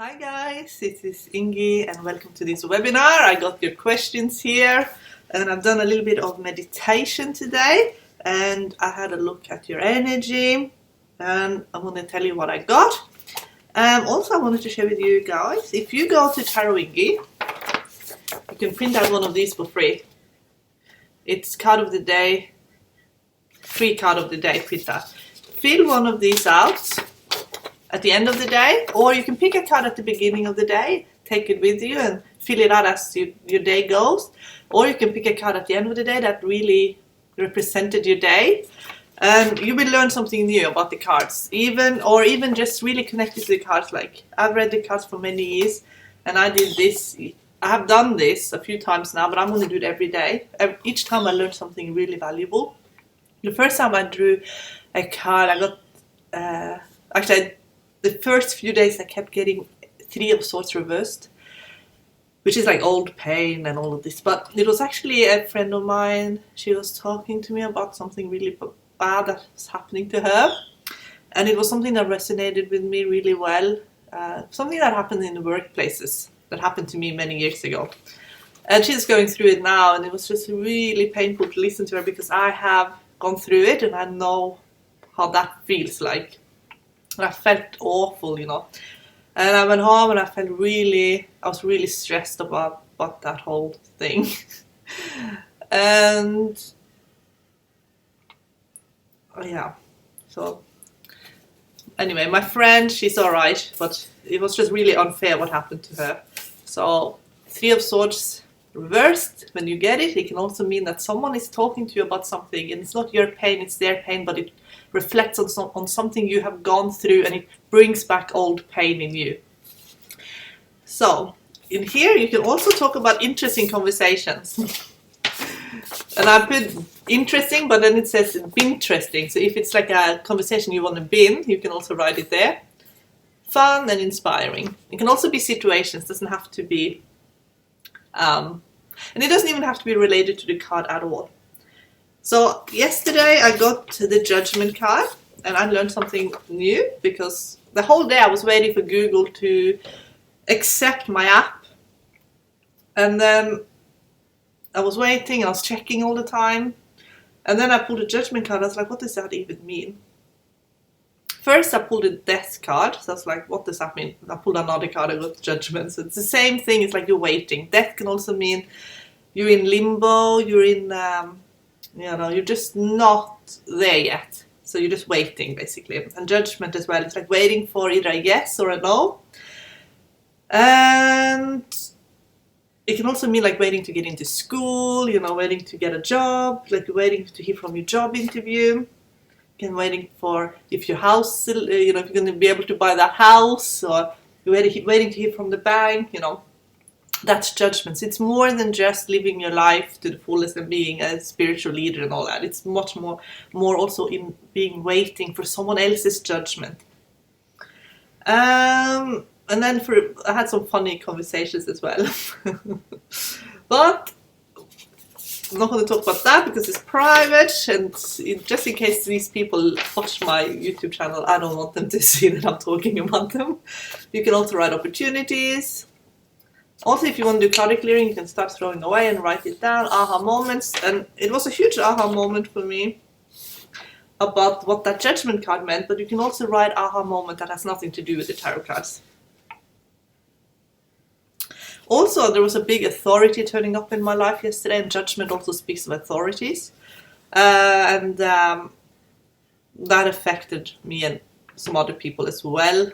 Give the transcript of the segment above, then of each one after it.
Hi guys, this is Ingi and welcome to this webinar. I got your questions here and I've done a little bit of meditation today and I had a look at your energy and I'm going to tell you what I got. Also I wanted to share with you guys, if you go to Tarot Ingi, you can print out one of these for free. It's card of the day, free card of the day printer. Fill one of these out at the end of the day, or you can pick a card at the beginning of the day, take it with you and fill it out as your day goes, or you can pick a card at the end of the day that really represented your day, and you will learn something new about the cards, even just really connected to the cards. Like, I've read the cards for many years and I have done this a few times now, but I'm going to do it every day. Each time I learn something really valuable. The first time I drew a card, I got the first few days I kept getting Three of Swords reversed, which is like old pain and all of this. But it was actually a friend of mine. She was talking to me about something really bad that was happening to her. And it was something that resonated with me really well. Something that happened in the workplaces that happened to me many years ago. And she's going through it now, and it was just really painful to listen to her because I have gone through it and I know how that feels like. And I felt awful, you know. And I went home and I was really stressed about that whole thing. And yeah, so anyway, my friend, she's alright, but it was just really unfair what happened to her. So Three of Swords reversed, when you get it, it can also mean that someone is talking to you about something, and it's not your pain, it's their pain, but it reflects on something you have gone through, and it brings back old pain in you. So in here you can also talk about interesting conversations. And I put interesting, but then it says interesting. So if it's like a conversation you want to bin, you can also write it there. Fun and inspiring. It can also be situations, doesn't have to be and it doesn't even have to be related to the card at all. So yesterday I got the Judgment card and I learned something new, because the whole day I was waiting for Google to accept my app, and then I was waiting, I was checking all the time, and then I pulled a Judgment card. I was like, what does that even mean? First I pulled a Death card, so I was like, what does that mean? I pulled another card, I got Judgment. So it's the same thing, it's like you're waiting. Death can also mean you're in limbo, you're in you're just not there yet. So you're just waiting, basically. And Judgment as well, it's like waiting for either a yes or a no. And it can also mean like waiting to get into school, waiting to get a job, like waiting to hear from your job interview. And waiting for if your house, if you're going to be able to buy that house, or you're waiting to hear from the bank, That's Judgments. It's more than just living your life to the fullest and being a spiritual leader and all that. It's much more also in being waiting for someone else's judgment. And then I had some funny conversations as well. But I'm not going to talk about that because it's private, and just in case these people watch my YouTube channel, I don't want them to see that I'm talking about them. You can also write opportunities. Also, if you want to do card clearing, you can start throwing away and write it down. Aha moments. And it was a huge aha moment for me about what that Judgment card meant, but you can also write aha moment that has nothing to do with the tarot cards. Also, there was a big authority turning up in my life yesterday, and Judgment also speaks of authorities. And that affected me and some other people as well.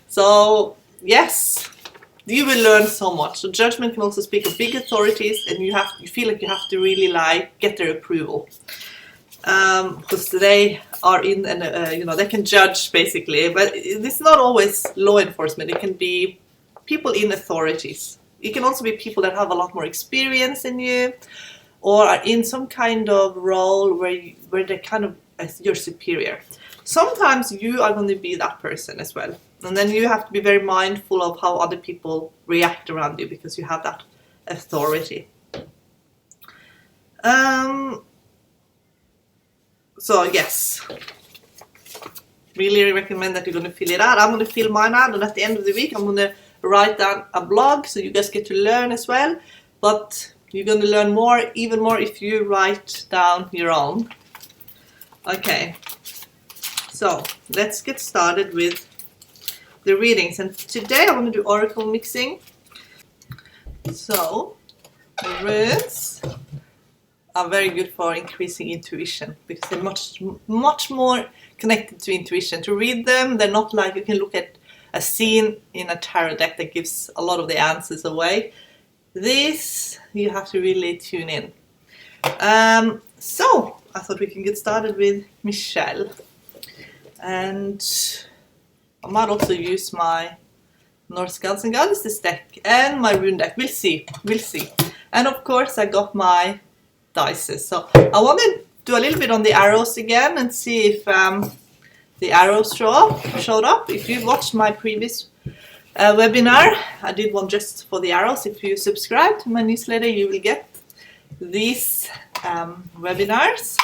So, yes, you will learn so much. So Judgment can also speak of big authorities, and you feel like you have to really get their approval. Because they are in, and they can judge basically, but it's not always law enforcement. It can be people in authorities. It can also be people that have a lot more experience than you, or are in some kind of role where they're kind of your superior. Sometimes you are going to be that person as well, and then you have to be very mindful of how other people react around you because you have that authority. So yes, really recommend that you're going to fill it out. I'm going to fill mine out, and at the end of the week I'm going to write down a blog so you guys get to learn as well. But you're going to learn more, even more, if you write down your own. Okay, so let's get started with the readings. And today I want to do oracle mixing. So the runes are very good for increasing intuition because they're much more connected to intuition. To read them, they're not like you can look at a scene in a tarot deck that gives a lot of the answers away. This you have to really tune in. So I thought we can get started with Michelle, and I might also use my Norse Gods and Goddesses deck and my rune deck. We'll see. And of course I got my dices. So I want to do a little bit on the arrows again and see if the arrows showed up. If you watched my previous webinar, I did one just for the arrows. If you subscribe to my newsletter, you will get these webinars.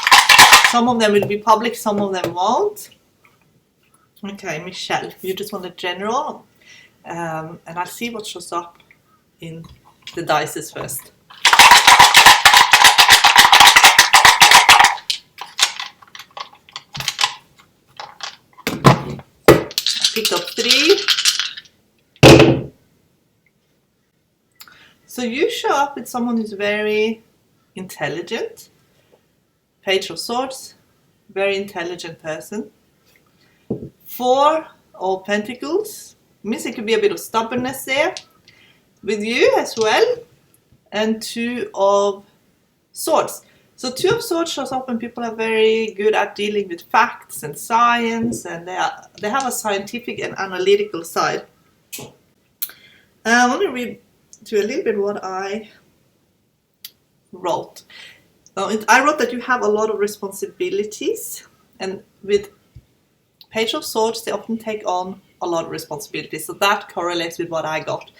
Some of them will be public, some of them won't. Okay, Michelle, you just want a general, and I'll see what shows up in the dices first. I picked up 3. So you show up with someone who's very intelligent. Page of Swords, very intelligent person. 4 of Pentacles, means it could be a bit of stubbornness there with you as well. And 2 of Swords. So 2 of Swords shows up when people are very good at dealing with facts and science, and they have a scientific and analytical side. I want to read to a little bit what I wrote. I wrote that you have a lot of responsibilities, and with Page of Swords they often take on a lot of responsibilities, so that correlates with what I got.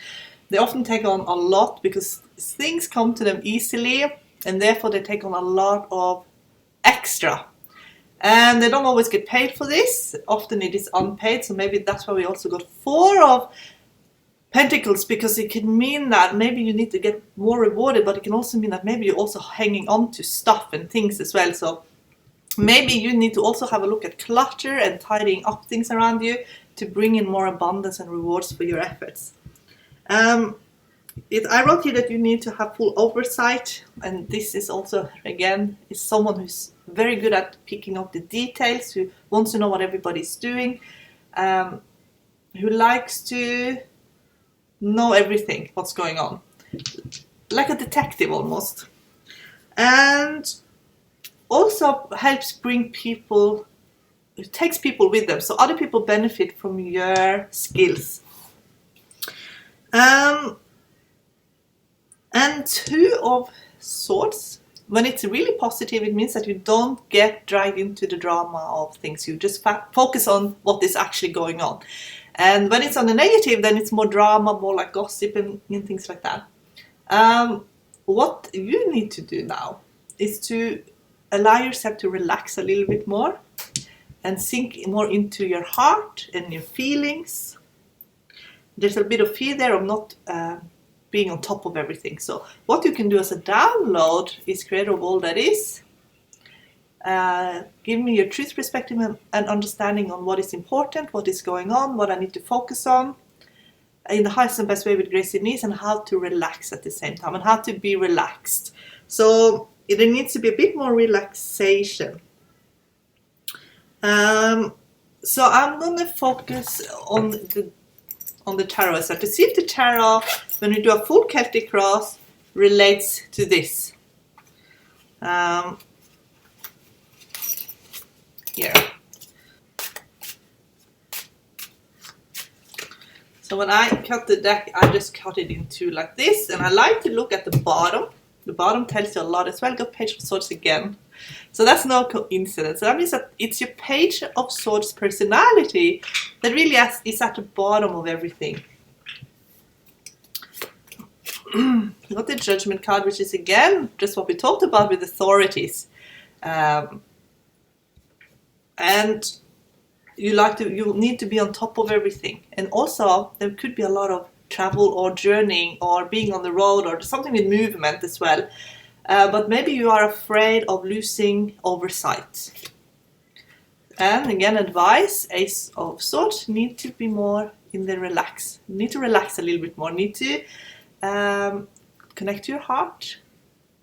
They often take on a lot because things come to them easily, and therefore they take on a lot of extra, and they don't always get paid for this. Often it is unpaid, so maybe that's why we also got 4 of Pentacles, because it can mean that maybe you need to get more rewarded, but it can also mean that maybe you're also hanging on to stuff and things as well. So maybe you need to also have a look at clutter and tidying up things around you to bring in more abundance and rewards for your efforts. I wrote here that you need to have full oversight, and this is also, again, is someone who's very good at picking up the details, who wants to know what everybody's doing, who likes to know everything, what's going on, like a detective almost, and also helps bring people, it takes people with them, so other people benefit from your skills. And 2 of Swords, when it's really positive, it means that you don't get dragged into the drama of things. You just focus on what is actually going on. And when it's on the negative, then it's more drama, more like gossip and things like that. What you need to do now is to allow yourself to relax a little bit more and sink more into your heart and your feelings. There's a bit of fear there of not being on top of everything. So what you can do as a download is create a wall that is. Give me your truth perspective and understanding on what is important, what is going on, what I need to focus on in the highest and best way with grace and ease, and how to relax at the same time and how to be relaxed. So there needs to be a bit more relaxation. So I'm going to focus on the tarot as well, to see if the tarot, when we do a full Celtic cross, relates to this. Here. So when I cut the deck, I just cut it in 2 like this, and I like to look at the bottom. The bottom tells you a lot as well. Got Page of Swords again. So that's no coincidence. So that means that it's your Page of Swords personality that really is at the bottom of everything. You got the Judgment card, which is again just what we talked about with authorities. And you need to be on top of everything. And also there could be a lot of travel or journeying or being on the road or something with movement as well. But maybe you are afraid of losing oversight. And again, advice, Ace of Swords, need to be more in the relax. Need to relax a little bit more. Need to connect to your heart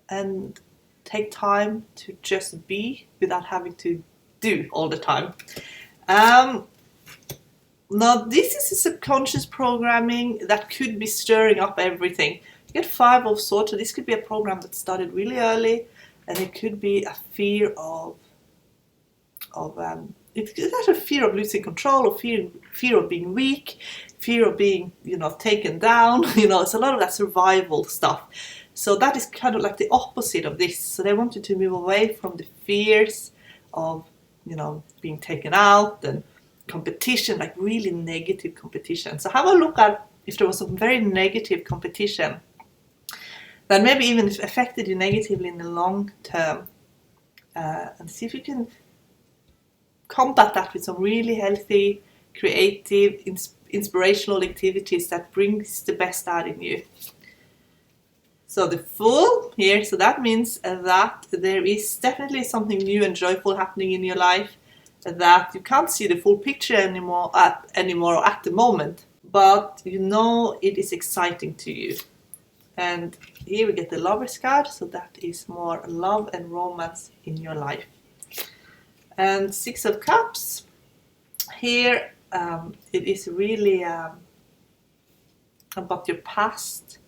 and take time to just be without having to do all the time. Now this is a subconscious programming that could be stirring up everything. You get 5 of Swords, so this could be a program that started really early, and it could be a fear of it's a fear of losing control, or fear of being weak, fear of being taken down. It's a lot of that survival stuff. So that is kind of like the opposite of this. So they want you to move away from the fears of being taken out and competition, like really negative competition. So have a look at if there was some very negative competition that maybe even affected you negatively in the long term, and see if you can combat that with some really healthy, creative, inspirational activities that brings the best out in you. So the Fool here, so that means that there is definitely something new and joyful happening in your life, that you can't see the full picture anymore at the moment, but it is exciting to you. And here we get the Lover's card, so that is more love and romance in your life. And 6 of Cups, here it is really about your past,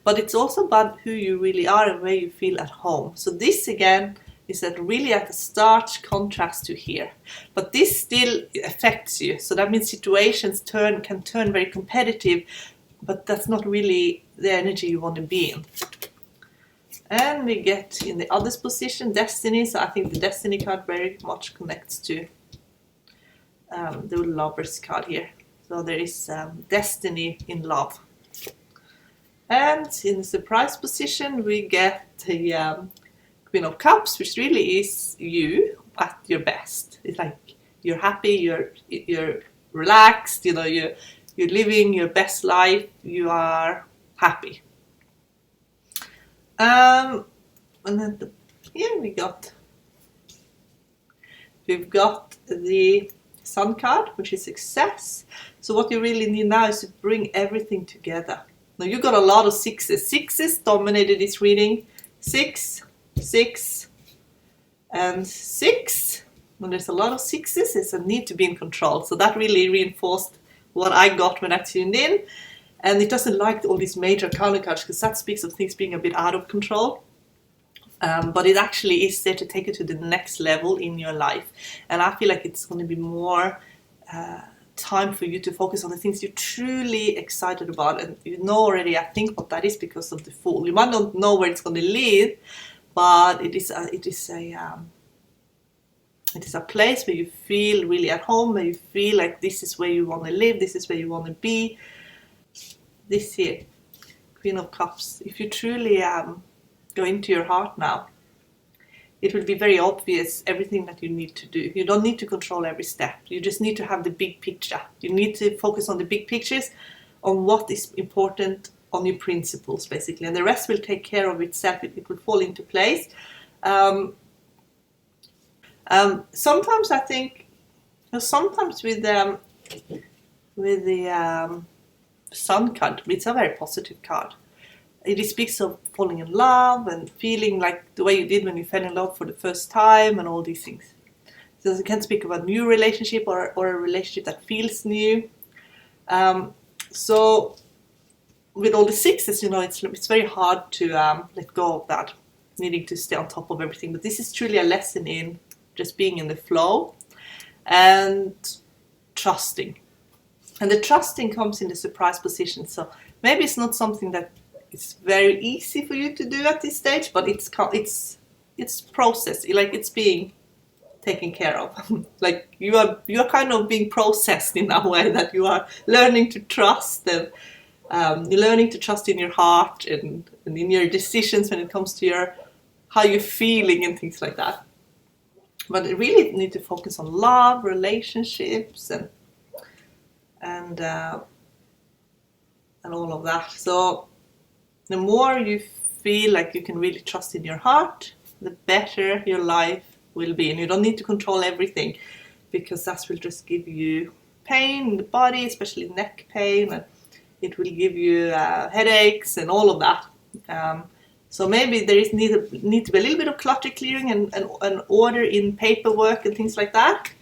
but it's also about who you really are and where you feel at home. So this again is that really at a stark contrast to here, but this still affects you. So that means situations can turn very competitive, but that's not really the energy you want to be in. And we get in the other's position, Destiny. So I think the Destiny card very much connects to the Lover's card here. So there is destiny in love. And in the surprise position, we get the Queen of Cups, which really is you at your best. It's like you're happy, you're relaxed, you're living your best life, you are happy. And then here we've got the Sun card, which is success. So what you really need now is to bring everything together. Now you got a lot of sixes. Sixes dominated this reading. 6, 6, and 6. When there's a lot of sixes, there's a need to be in control. So that really reinforced what I got when I tuned in. And it doesn't like all these major counter cards, because that speaks of things being a bit out of control. But it actually is there to take it to the next level in your life. And I feel like it's going to be more time for you to focus on the things you're truly excited about. And already, I think, what that is because of the Fool. You might not know where it's going to lead, but it is a place where you feel really at home, where you feel like this is where you want to live, this is where you want to be. This here, Queen of Cups, if you truly go into your heart now, it will be very obvious everything that you need to do. You don't need to control every step. You just need to have the big picture. You need to focus on the big pictures, on what is important, on your principles, basically. And the rest will take care of itself. It will fall into place. Sometimes I think, sometimes with the Sun card, it's a very positive card. It speaks of falling in love and feeling like the way you did when you fell in love for the first time and all these things. So it can speak about a new relationship or a relationship that feels new. So with all the sixes, it's very hard to let go of that, needing to stay on top of everything. But this is truly a lesson in just being in the flow and trusting. And the trusting comes in the surprise position. So maybe it's not something that is very easy for you to do at this stage, but it's processed. Like it's being taken care of. Like you are kind of being processed in a way that you are learning to trust, and you're learning to trust in your heart and in your decisions when it comes to how you're feeling and things like that. But you really need to focus on love, relationships, and all of that. So the more you feel like you can really trust in your heart, the better your life will be. And you don't need to control everything, because that will just give you pain in the body, especially neck pain, and it will give you headaches and all of that. So maybe there is need to be a little bit of clutter clearing and order in paperwork and things like that.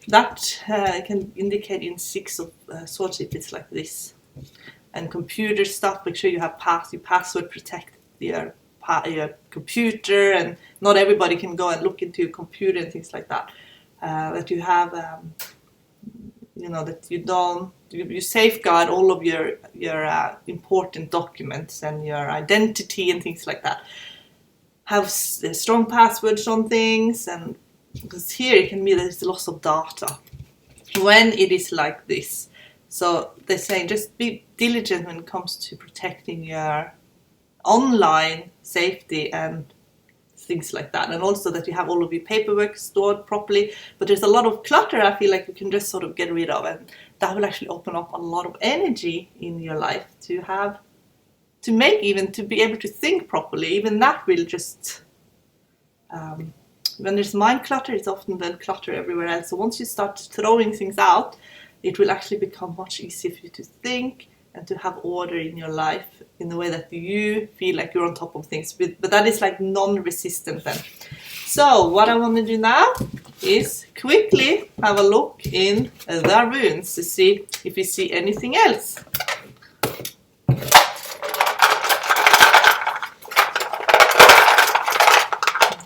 That can indicate in 6 of swords if it's like this. And computer stuff, make sure you have password protect your computer, and not everybody can go and look into your computer and things like that. That you have, that you safeguard all of your important documents and your identity and things like that. Have strong passwords on things, and because here it can be that there's loss of data when it is like this. So they're saying just be diligent when it comes to protecting your online safety and things like that, and also that you have all of your paperwork stored properly. But there's a lot of clutter I feel like you can just sort of get rid of, and that will actually open up a lot of energy in your life to be able to think properly. Even that will just when there's mind clutter, it's often then clutter everywhere else. So once you start throwing things out, it will actually become much easier for you to think and to have order in your life in the way that you feel like you're on top of things. But that is like non-resistant then. So what I want to do now is quickly have a look in the runes to see if we see anything else.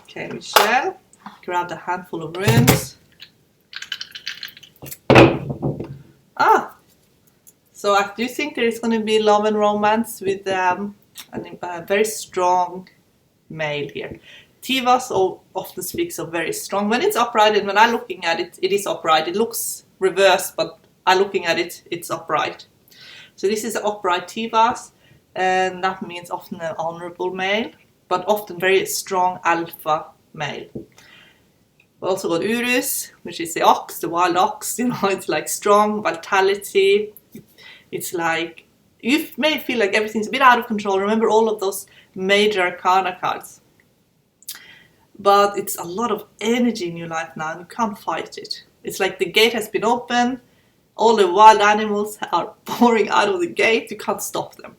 Okay, Michelle, grab a handful of runes. So I do think there is going to be love and romance with a very strong male here. Tivas often speaks of very strong. When it's upright, and when I'm looking at it, it is upright. It looks reversed, but I'm looking at it, it's upright. So this is an upright Tivas, and that means often an honorable male, but often very strong alpha male. We also got Urus, which is the ox, the wild ox. It's like strong vitality. It's like, you may feel like everything's a bit out of control. Remember all of those major arcana cards. But it's a lot of energy in your life now, and you can't fight it. It's like the gate has been open, all the wild animals are pouring out of the gate, you can't stop them.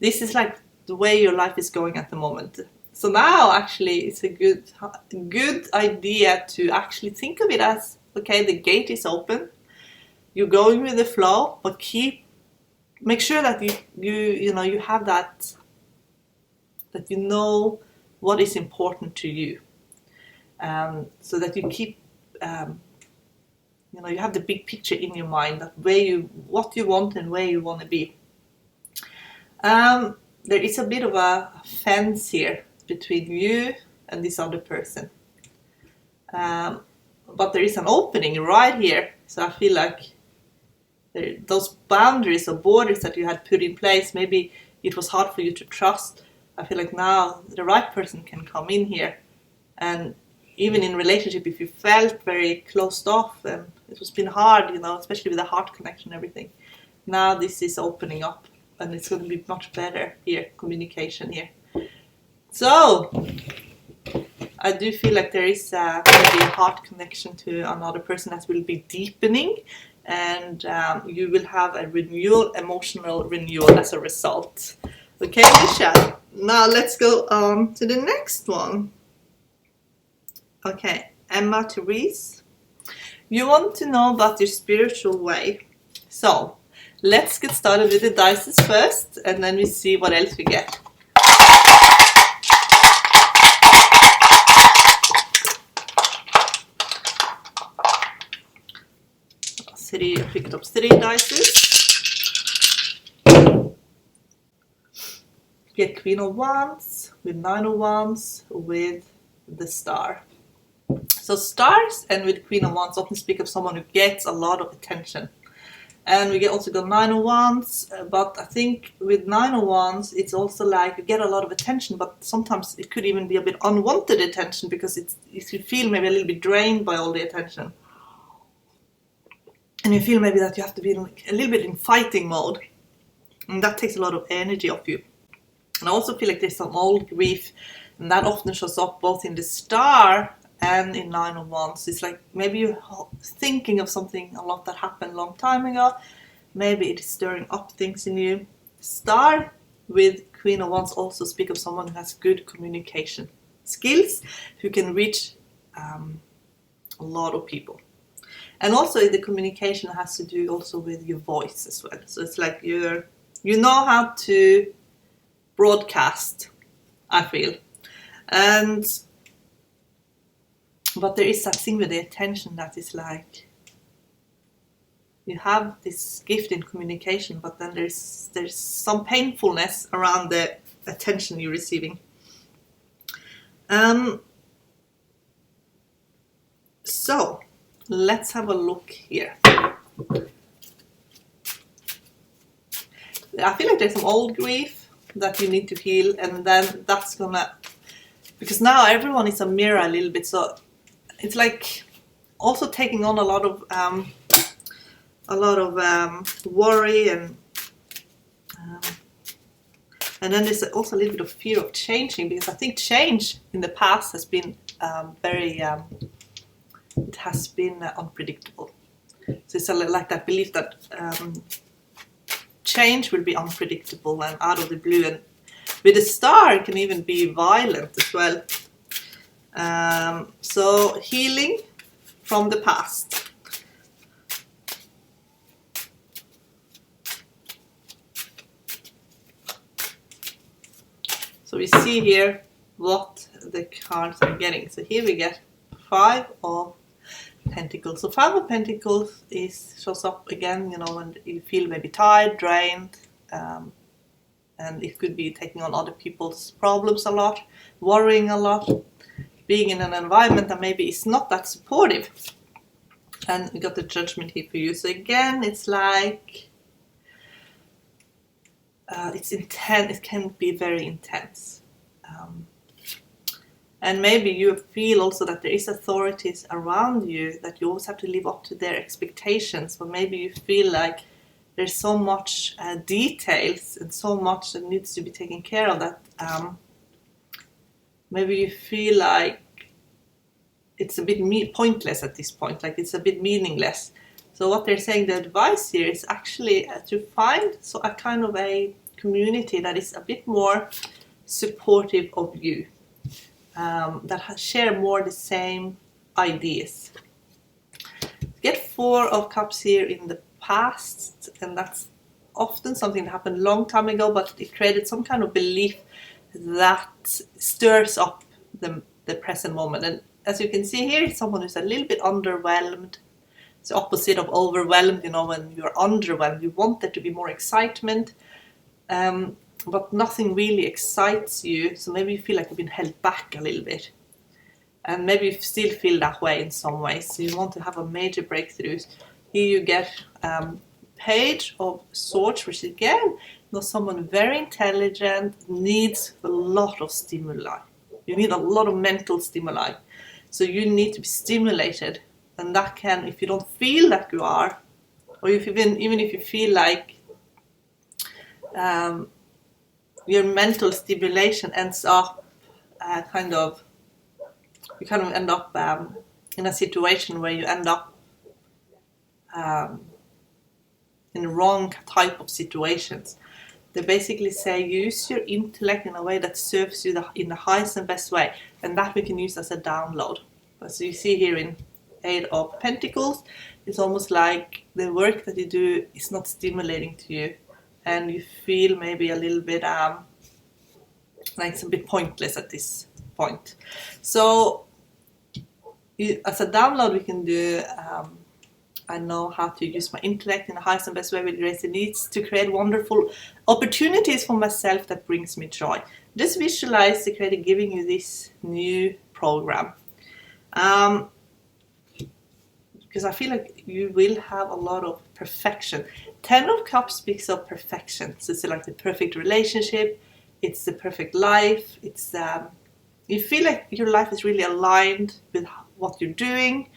This is like the way your life is going at the moment. So now actually it's a good idea to actually think of it as, okay, the gate is open, you're going with the flow, but make sure that you have that you know what is important to you, so that you keep you have the big picture in your mind, that what you want and where you want to be. There is a bit of a fence here between you and this other person, but there is an opening right here. So I feel like those boundaries or borders that you had put in place, maybe it was hard for you to trust. I feel like now the right person can come in here. And even in relationship, if you felt very closed off and it was been hard, especially with the heart connection and everything, now this is opening up and it's going to be much better here, communication here. So I do feel like there is maybe a heart connection to another person that will be deepening, and you will have a emotional renewal as a result. Okay, Michelle. Now let's go on to the next one. Okay, Emma Terese. You want to know about your spiritual way. So let's get started with the dice first, and then we see what else we get. I picked up 3 dice. Get Queen of Wands, with 9 of Wands, with the Star. So stars and with Queen of Wands often speak of someone who gets a lot of attention. And we also got 9 of Wands, but I think with 9 of Wands, it's also like you get a lot of attention, but sometimes it could even be a bit unwanted attention, because you feel maybe a little bit drained by all the attention. And you feel maybe that you have to be a little bit in fighting mode. And that takes a lot of energy off you. And I also feel like there's some old grief, and that often shows up both in the Star and in 9 of Wands. It's like maybe you're thinking of something a lot that happened a long time ago. Maybe it is stirring up things in you. Star with Queen of Wands also speak of someone who has good communication skills, who can reach a lot of people. And also the communication has to do also with your voice as well. So it's like you know how to broadcast, I feel. But there is that thing with the attention that is like, you have this gift in communication, but then there's some painfulness around the attention you're receiving. So let's have a look here. I feel like there's some old grief that you need to heal, and then that's gonna, because now everyone is a mirror a little bit, so it's like also taking on a lot of worry, and then there's also a little bit of fear of changing, because I think change in the past has been it has been unpredictable. So it's like that belief that change will be unpredictable and out of the blue, and with the Star it can even be violent as well. So healing from the past. So we see here what the cards are getting. So here we get 5 of Pentacles. So 5 of Pentacles shows up again, when you feel maybe tired, drained, and it could be taking on other people's problems a lot, worrying a lot, being in an environment that maybe is not that supportive. And we got the Judgment here for you. So again, it's like it's intense. It can be very intense. And maybe you feel also that there is authorities around you that you always have to live up to their expectations. But maybe you feel like there's so much details and so much that needs to be taken care of that maybe you feel like it's a bit pointless at this point, like it's a bit meaningless. So what they're saying, the advice here is actually to find a kind of a community that is a bit more supportive of you. That share more the same ideas. Get 4 of Cups here in the past, and that's often something that happened a long time ago, but it created some kind of belief that stirs up the present moment. And as you can see here, it's someone who's a little bit underwhelmed. It's the opposite of overwhelmed. When you're underwhelmed, you want there to be more excitement. But nothing really excites you, so maybe you feel like you've been held back a little bit, and maybe you still feel that way in some ways. So you want to have a major breakthroughs. Here you get Page of Swords, which again, someone very intelligent, needs a lot of stimuli. You need a lot of mental stimuli, so you need to be stimulated, and that can, if you don't feel that you are, or even if you feel like your mental stimulation ends up you kind of end up in a situation where you end up in the wrong type of situations. They basically say use your intellect in a way that serves you in the highest and best way, and that we can use as a download. As you see here in 8 of Pentacles, it's almost like the work that you do is not stimulating to you, and you feel maybe a little bit like it's a bit pointless at this point. So as a download we can do I know how to use my intellect in the highest and best way with grace and needs to create wonderful opportunities for myself that brings me joy. Just visualize the Creator giving you this new program. because I feel like you will have a lot of perfection. 10 of Cups speaks of perfection. So it's like the perfect relationship, it's the perfect life, it's you feel like your life is really aligned with what you're doing,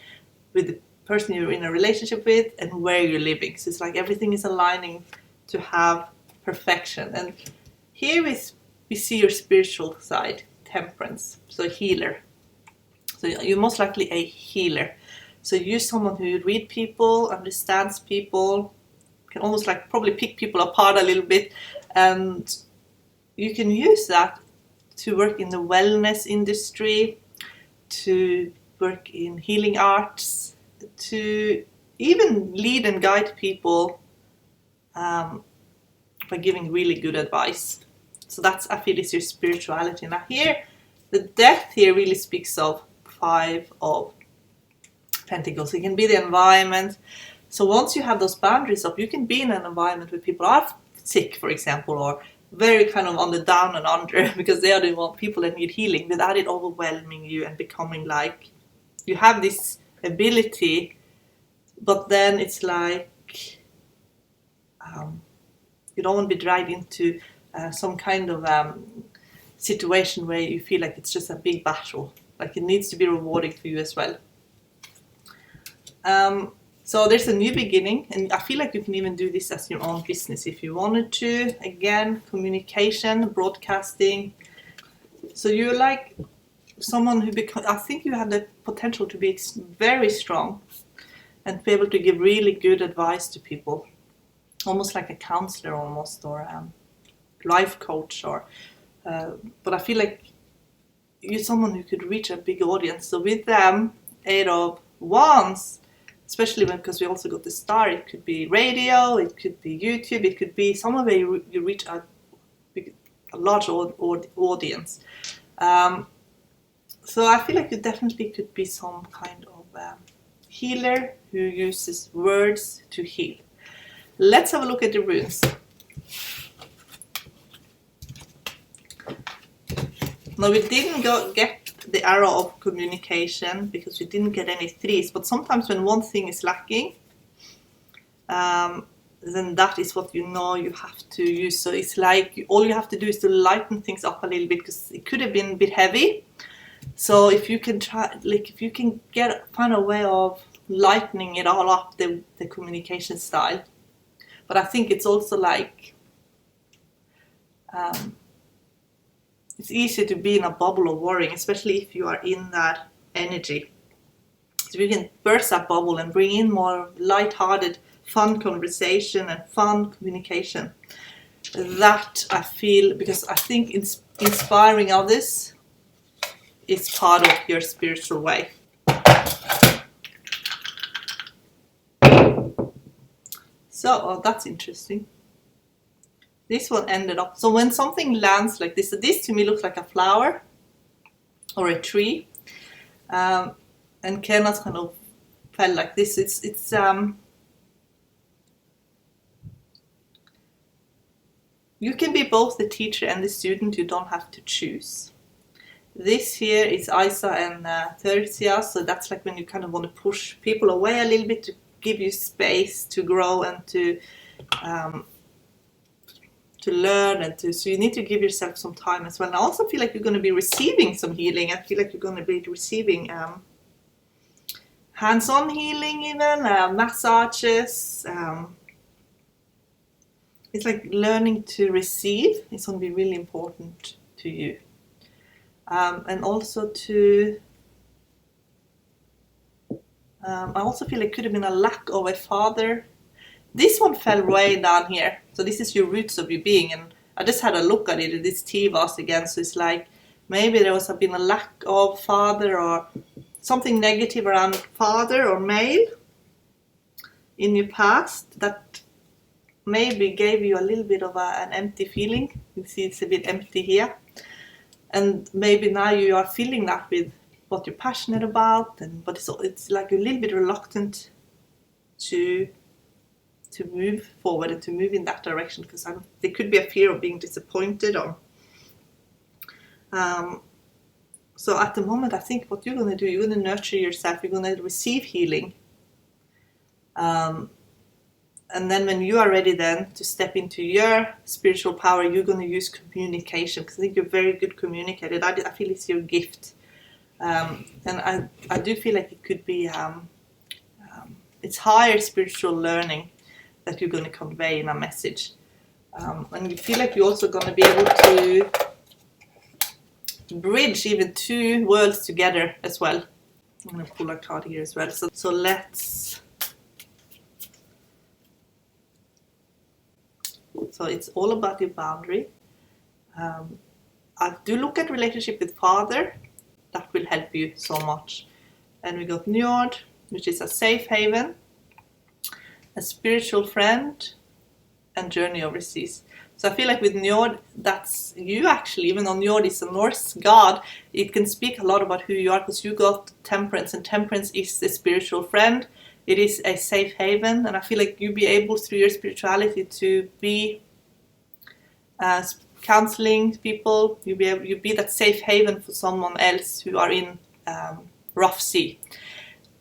with the person you're in a relationship with, and where you're living. So it's like everything is aligning to have perfection. And here we see your spiritual side, Temperance, so healer. So you're most likely a healer. So you're someone who reads people, understands people, can almost like probably pick people apart a little bit, and you can use that to work in the wellness industry, to work in healing arts, to even lead and guide people by giving really good advice. So that's, I feel, is your spirituality. Now here, the Death here really speaks of 5 of Pentacles. It can be the environment. So once you have those boundaries up, you can be in an environment where people are sick, for example, or very kind of on the down and under, because they are the people that need healing, without it overwhelming you and becoming like you have this ability, but then it's like you don't want to be dragged into some kind of situation where you feel like it's just a big battle. Like it needs to be rewarding for you as well. So there's a new beginning, and I feel like you can even do this as your own business if you wanted to. Again, communication, broadcasting. So you're like someone who I think you have the potential to be very strong and be able to give really good advice to people, almost like a counselor almost, or a life coach, or but I feel like you're someone who could reach a big audience. So with them, 8 of Wands, especially because we also got the Star, it could be radio, it could be YouTube, it could be somewhere where you reach a large audience. So I feel like you definitely could be some kind of healer who uses words to heal. Let's have a look at the runes. Now we didn't get the arrow of communication because we didn't get any 3s, but sometimes when one thing is lacking, then that is what you know you have to use. So it's like all you have to do is to lighten things up a little bit, because it could have been a bit heavy. So if you can try, like if you can find a way of lightening it all up, the communication style. But I think it's also like it's easier to be in a bubble of worrying, especially if you are in that energy. So you can burst that bubble and bring in more light-hearted, fun conversation and fun communication. That I feel, because I think inspiring others is part of your spiritual way. So, that's interesting. This one ended up, so when something lands like this, so this to me looks like a flower or a tree, and Kenneth kind of fell like this. It's you can be both the teacher and the student. You don't have to choose. This here is Isa and Terese, so that's like when you kind of want to push people away a little bit to give you space to grow and to learn, and so you need to give yourself some time as well. And I also feel like you're going to be receiving some healing. I feel like you're going to be receiving hands-on healing, even massages. It's like learning to receive is going to be really important to you, and also to I also feel it could have been a lack of a father. This one fell way down here. So this is your roots of your being. And I just had a look at it, this tea vase again. So it's like maybe there was been a lack of father, or something negative around father or male in your past that maybe gave you a little bit of an empty feeling. You see it's a bit empty here. And maybe now you are feeling that with what you're passionate about, but it's like a little bit reluctant to move forward and to move in that direction, because there could be a fear of being disappointed. Or so at the moment, I think what you're going to do, you're going to nurture yourself, you're going to receive healing, And then when you are ready then to step into your spiritual power, you're going to use communication, because I think you're a very good communicator. I feel it's your gift. And I do feel like it could be, it's higher spiritual learning that you're going to convey in a message. And you feel like you're also going to be able to bridge even two worlds together as well. I'm going to pull a card here as well. So let's... So it's all about your boundary. I do look at relationship with Father. That will help you so much. And we got Njord, which is a safe haven, a spiritual friend, and journey overseas. So I feel like with Njord, that's you actually. Even though Njord is a Norse god, it can speak a lot about who you are, because you got temperance, and temperance is a spiritual friend. It is a safe haven, and I feel like you'll be able through your spirituality to be counseling people. You'll be that safe haven for someone else who are in rough sea.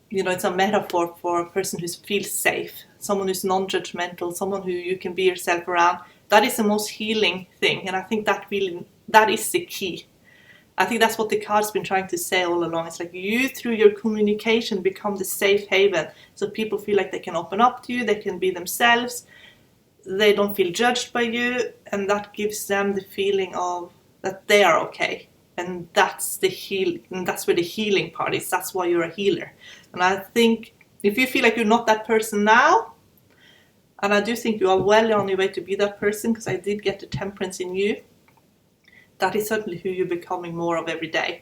You know, it's a metaphor for a person who feels safe, someone who's non-judgmental, someone who you can be yourself around. That is the most healing thing, and I think that is the key. I think that's what the card's been trying to say all along. It's like you, through your communication, become the safe haven. So people feel like they can open up to you, they can be themselves, they don't feel judged by you, and that gives them the feeling of that they are okay. And that's that's where the healing part is. That's why you're a healer. And I think if you feel like you're not that person now, and I do think you are well on your way to be that person, because I did get the temperance in you, that is certainly who you're becoming more of every day.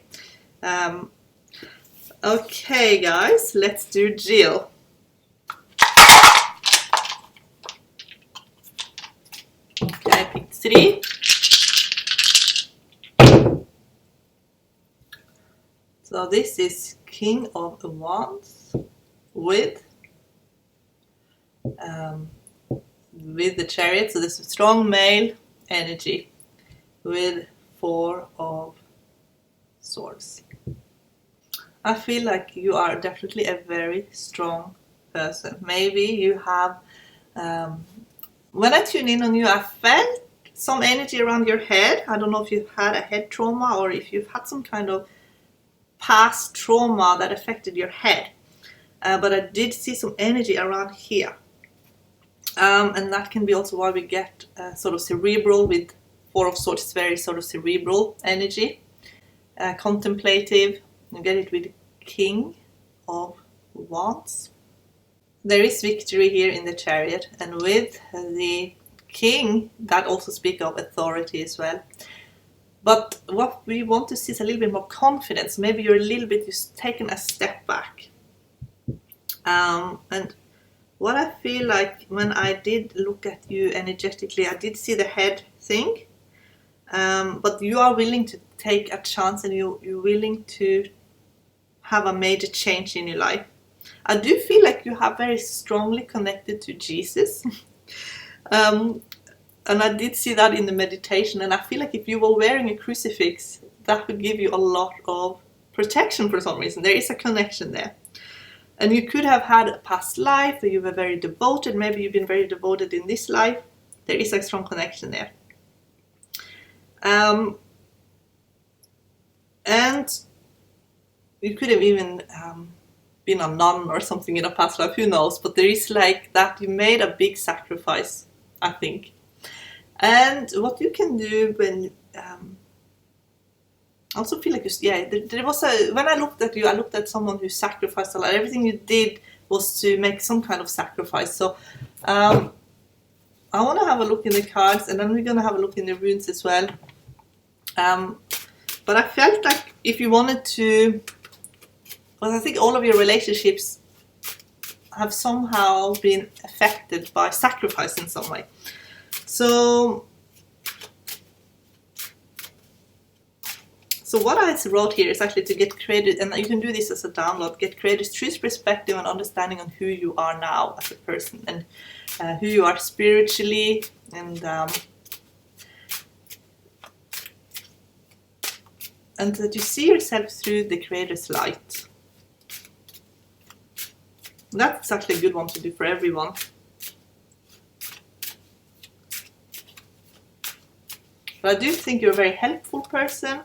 Okay, guys, let's do Jill. Okay, I picked 3. So this is King of Wands with the Chariot. So there's a strong male energy with 4 of Swords. I feel like you are definitely a very strong person. Maybe you have, when I tune in on you, I felt some energy around your head. I don't know if you've had a head trauma or if you've had some kind of past trauma that affected your head. But I did see some energy around here. And that can be also why we get sort of cerebral with 4 of Swords. It's very sort of cerebral energy, contemplative. You get it with King of Wands. There is victory here in the Chariot, and with the King, that also speaks of authority as well. But what we want to see is a little bit more confidence. Maybe you're just taken a step back. And what I feel like when I did look at you energetically, I did see the head thing. But you are willing to take a chance, and you're willing to have a major change in your life. I do feel like you have very strongly connected to Jesus. And I did see that in the meditation, and I feel like if you were wearing a crucifix, that would give you a lot of protection for some reason. There is a connection there. And you could have had a past life where you were very devoted. Maybe you've been very devoted in this life. There is a strong connection there. And you could have even been a nun or something in a past life, who knows, but there is like that you made a big sacrifice, I think. And what you can do when I also feel like there was when I looked at you, I looked at someone who sacrificed a lot. Everything you did was to make some kind of sacrifice. So I want to have a look in the cards, and then we're going to have a look in the runes as well. But I felt like if you wanted to, well, I think all of your relationships have somehow been affected by sacrifice in some way. So what I wrote here is actually to get created, and you can do this as a download, get created truth, perspective, and understanding on who you are now as a person, and who you are spiritually, and that you see yourself through the Creator's light. That's actually a good one to do for everyone. But I do think you're a very helpful person,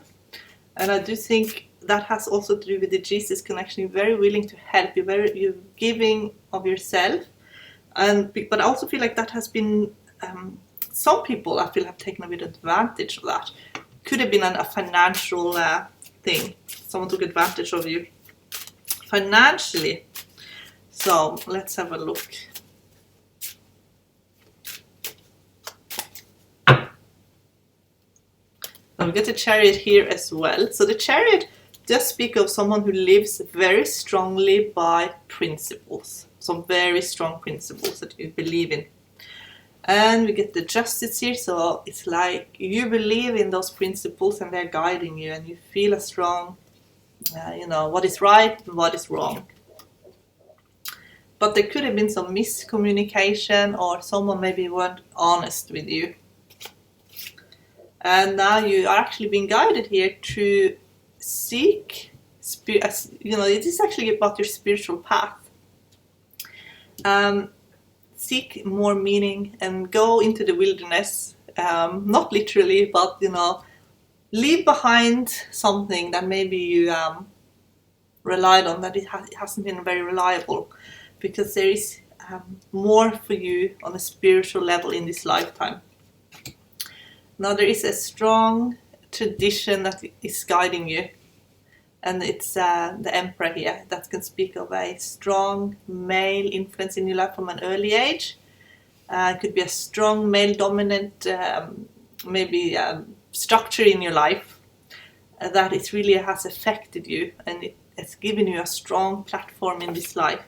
and I do think that has also to do with the Jesus connection. You're very willing to help. You're giving of yourself, but I also feel like that has been some people I feel have taken a bit of advantage of that. Could have been a financial thing. Someone took advantage of you financially. So let's have a look. Now we get the Chariot here as well. So the Chariot does speak of someone who lives very strongly by principles. Some very strong principles that you believe in. And we get the Justice here, so it's like you believe in those principles and they're guiding you, and you feel a strong, what is right and what is wrong. But there could have been some miscommunication, or someone maybe weren't honest with you. And now you are actually being guided here to seek, it is actually about your spiritual path. Seek more meaning and go into the wilderness, not literally, but leave behind something that maybe you relied on, that it hasn't been very reliable, because there is more for you on a spiritual level in this lifetime. Now there is a strong tradition that is guiding you, and it's the Emperor here that can speak of a strong male influence in your life from an early age. It could be a strong male dominant structure in your life that it really has affected you, and it's given you a strong platform in this life.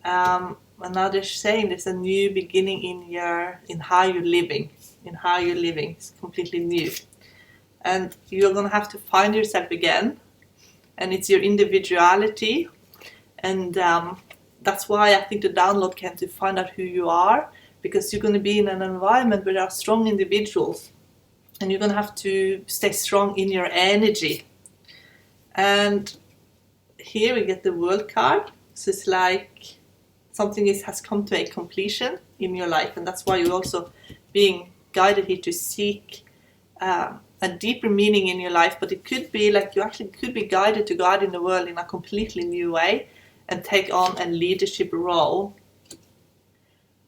And now they're saying there's a new beginning in how you're living. It's completely new, and you're gonna have to find yourself again. And it's your individuality, and that's why I think the download came to find out who you are, because you're going to be in an environment where there are strong individuals, and you're going to have to stay strong in your energy. And here we get the World card, so it's like something has come to a completion in your life, and that's why you're also being guided here to seek a deeper meaning in your life. But it could be like you actually could be guided to go out in the world in a completely new way and take on a leadership role.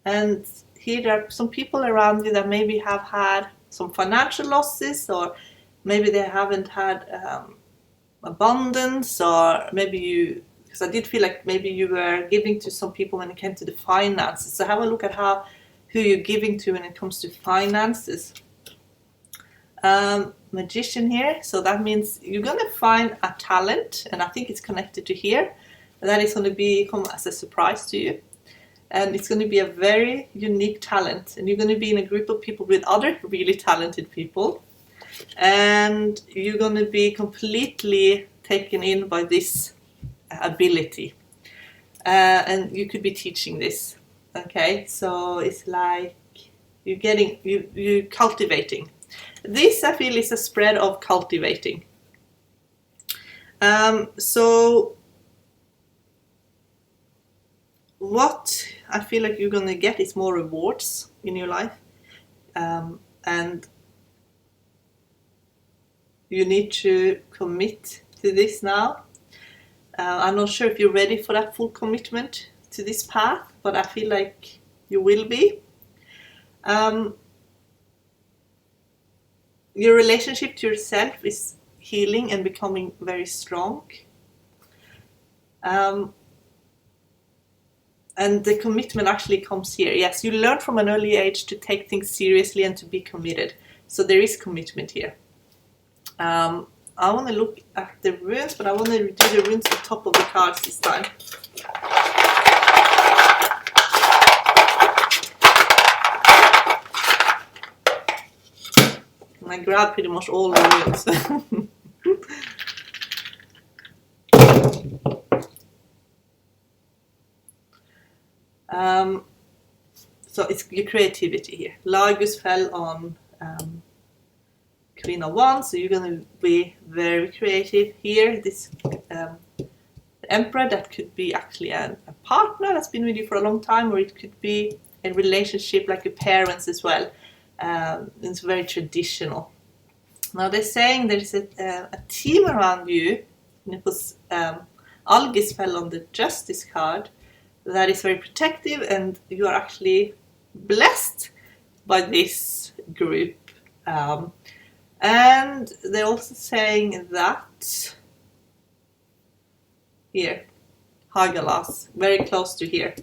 And here there are some people around you that maybe have had some financial losses, or maybe they haven't had abundance, or maybe because I did feel like maybe you were giving to some people when it came to the finances. So have a look at who you're giving to when it comes to finances. Magician here, so that means you're going to find a talent, and I think it's connected to here, that is going to come as a surprise to you, and it's going to be a very unique talent, and you're going to be in a group of people with other really talented people, and you're going to be completely taken in by this ability, and you could be teaching this. Okay, so it's like you're cultivating. This, I feel, is a spread of cultivating. So what I feel like you're going to get is more rewards in your life. And you need to commit to this now. I'm not sure if you're ready for that full commitment to this path, but I feel like you will be. Your relationship to yourself is healing and becoming very strong. And the commitment actually comes here. Yes, you learn from an early age to take things seriously and to be committed. So there is commitment here. I want to look at the runes, but I want to do the runes on top of the cards this time. I grabbed pretty much all the runes. So it's your creativity here. Lagus fell on Queen of Wands, so you're going to be very creative here. This the Emperor, that could be actually a partner that's been with you for a long time, or it could be a relationship like your parents as well. It's very traditional. Now they're saying there's a team around you, and it was Algis fell on the Justice card, that is very protective, and you are actually blessed by this group. And they're also saying that here, Hagalas, very close to here.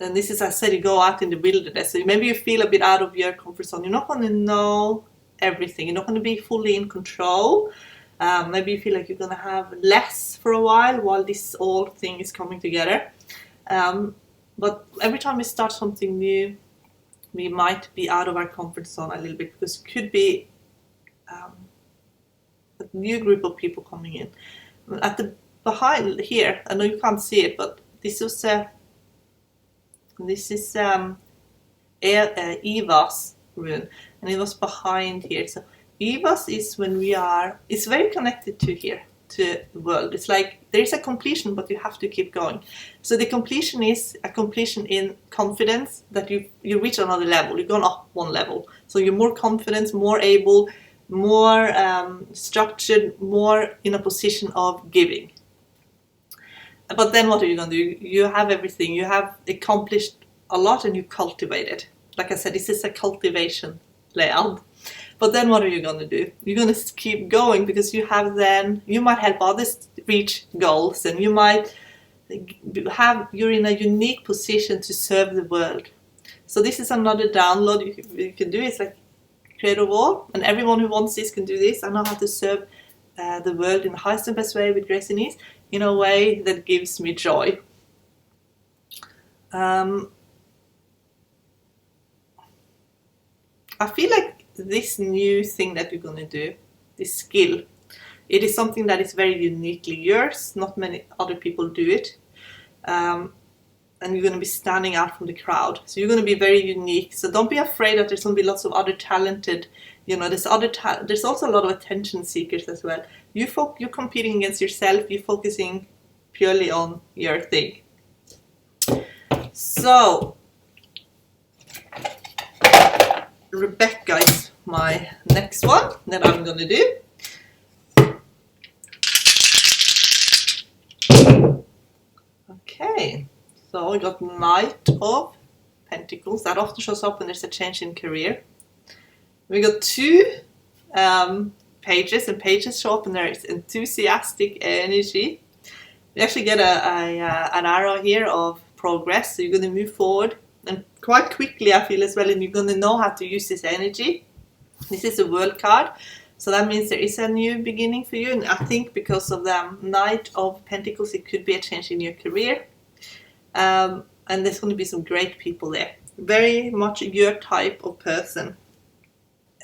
And this is, I said, you go out in the wilderness, so maybe you feel a bit out of your comfort zone. You're not going to know everything. You're not going to be fully in control. Maybe you feel like you're going to have less for a while this whole thing is coming together. But every time we start something new, we might be out of our comfort zone a little bit, because it could be a new group of people coming in. At the behind here, I know you can't see it, but this is Eva's rune, and it was behind here. So Eva's is when it's very connected to here, to the world. It's like there is a completion, but you have to keep going. So the completion is a completion in confidence, that you reach another level. You've gone up one level, so you're more confident, more able, more structured, more in a position of giving. But then what are you going to do? You have everything. You have accomplished a lot, and you cultivate it. Like I said, this is a cultivation layout. But then what are you going to do? You're going to keep going, because you might help others reach goals, and you're in a unique position to serve the world. So this is another download you can do. It's like create a wall, and everyone who wants this can do this. I know how to serve the world in the highest and best way, with grace and ease, in a way that gives me joy. I feel like this new thing that you're going to do, this skill, it is something that is very uniquely yours. Not many other people do it. And you're going to be standing out from the crowd. So you're going to be very unique. So don't be afraid that there's going to be lots of other talented, there's also a lot of attention seekers as well. You're competing against yourself. You're focusing purely on your thing. So Rebecca is my next one that I'm going to do. Okay, so I got Knight of Pentacles. That often shows up when there's a change in career. We got two pages, and pages show up when there is enthusiastic energy. We actually get an arrow here of progress, so you're going to move forward, and quite quickly, I feel as well, and you're going to know how to use this energy. This is a world card, so that means there is a new beginning for you, and I think because of the Knight of Pentacles, it could be a change in your career, and there's going to be some great people there. Very much your type of person.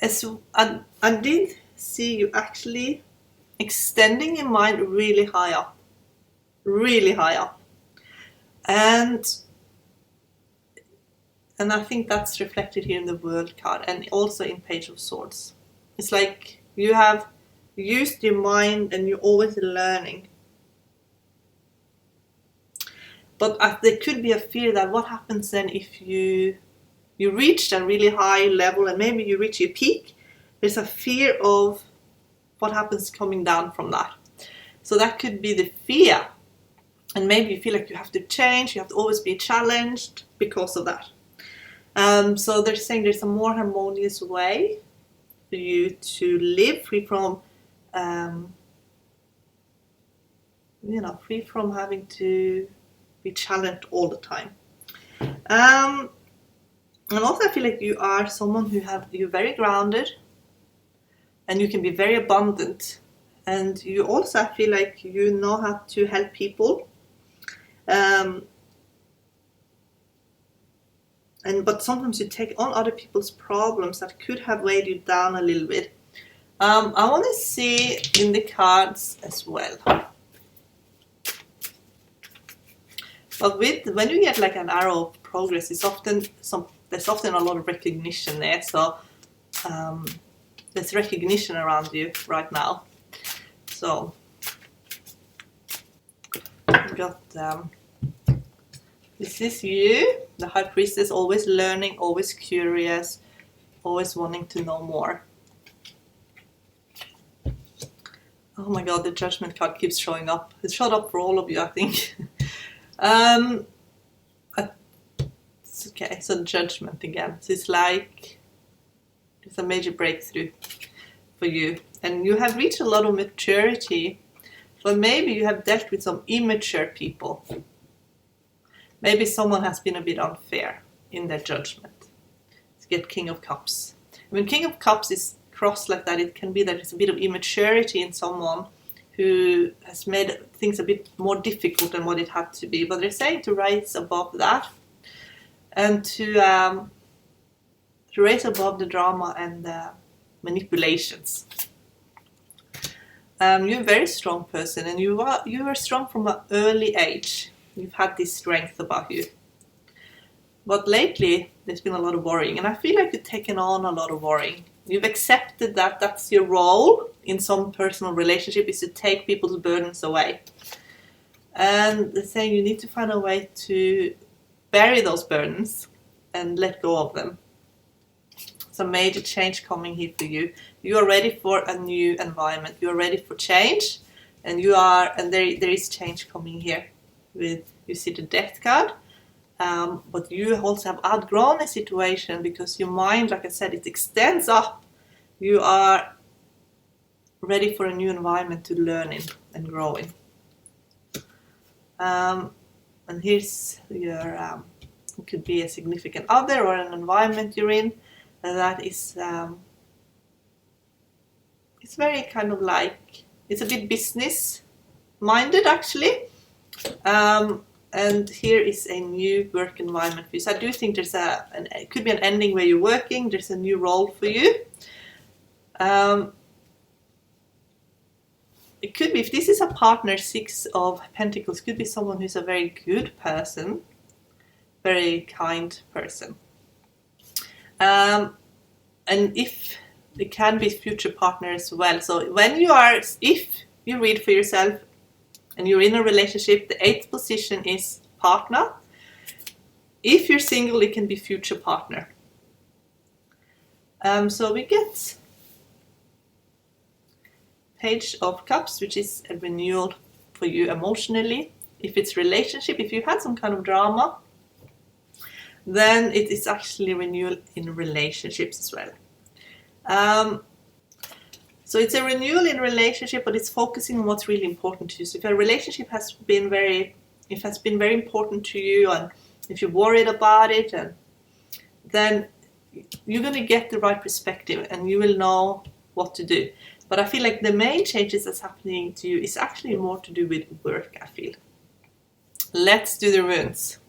I did see you actually extending your mind really high up, and I think that's reflected here in the World card, and also in Page of Swords. It's like you have used your mind, and you're always learning. But there could be a fear that what happens then if you reached a really high level, and maybe you reach your peak. There's a fear of what happens coming down from that. So that could be the fear. And maybe you feel like you have to change, you have to always be challenged because of that. So they're saying there's a more harmonious way for you to live, free from having to be challenged all the time. And also I feel like you are someone you're very grounded, and you can be very abundant, and you also, I feel like you know how to help people, but sometimes you take on other people's problems that could have weighed you down a little bit. I want to see in the cards as well. But when you get like an arrow of progress, there's often a lot of recognition there. So there's recognition around you right now. So got this is you, the High Priestess, always learning, always curious, always wanting to know more. Oh my god, the Judgment card keeps showing up. It showed up for all of you, I think. It's okay, so Judgment again. So it's like it's a major breakthrough for you. And you have reached a lot of maturity, but maybe you have dealt with some immature people. Maybe someone has been a bit unfair in their judgment. Let's get King of Cups. When King of Cups is crossed like that, it can be that it's a bit of immaturity in someone who has made things a bit more difficult than what it had to be. But they're saying to rise above that and to rise above the drama and the manipulations. You're a very strong person, and you are strong from an early age. You've had this strength about you. But lately, there's been a lot of worrying, and I feel like you've taken on a lot of worrying. You've accepted that that's your role in some personal relationship, is to take people's burdens away. And they're saying you need to find a way to bury those burdens and let go of them. Some major change coming here for you. You are ready for a new environment. You are ready for change, and there is change coming here. With you see the Death card. But you also have outgrown a situation because your mind, like I said, it extends up. You are ready for a new environment to learn in and grow in. And here's your, it could be a significant other or an environment you're in that is, it's very kind of like, it's a bit business minded actually. And here is a new work environment for you. So I do think there's it could be an ending where you're working. There's a new role for you. It could be, if this is a partner, Six of Pentacles, could be someone who's a very good person, very kind person. And if it can be future partner as well. So when you are, if you read for yourself, and you're in a relationship, the 8th position is partner. If you're single, it can be future partner. So we get Page of Cups, which is a renewal for you emotionally. If it's relationship, if you had some kind of drama, then it is actually renewal in relationships as well. So it's a renewal in relationship, but it's focusing on what's really important to you. So if a relationship has been very important to you, and if you're worried about it, and then you're going to get the right perspective and you will know what to do. But I feel like the main changes that's happening to you is actually more to do with work, I feel. Let's do the runes.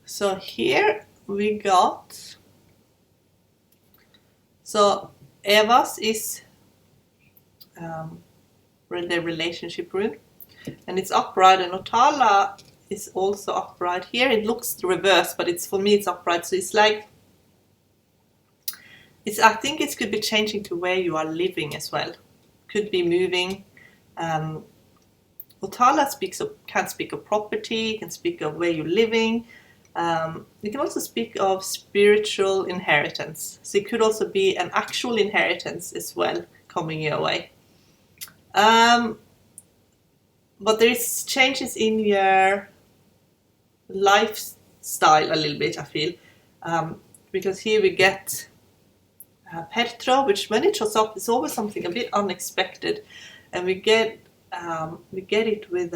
So here we got, so Eva's is the relationship rune, and it's upright, and Otala is also upright. Here it looks reversed, but it's, for me it's upright, so it's like, I think it could be changing to where you are living as well. Could be moving. Otala can speak of property, can speak of where you're living. You can also speak of spiritual inheritance. So it could also be an actual inheritance as well coming your way. But there is changes in your lifestyle a little bit, I feel. Because here we get Petra, which when it shows up, it's always something a bit unexpected. And we get it with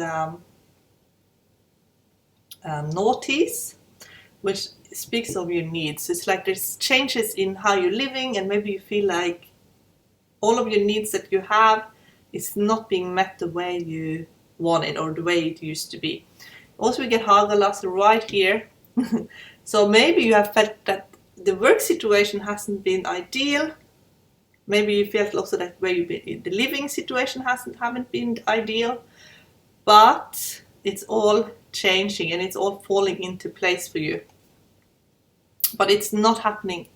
naughties, which speaks of your needs. So it's like there's changes in how you're living, and maybe you feel like all of your needs that you have is not being met the way you want it or the way it used to be. Also we get Hagalas right here. So maybe you have felt that the work situation hasn't been ideal. Maybe you felt also that where you've been, the living situation haven't been ideal. But it's all changing and it's all falling into place for you. But it's not happening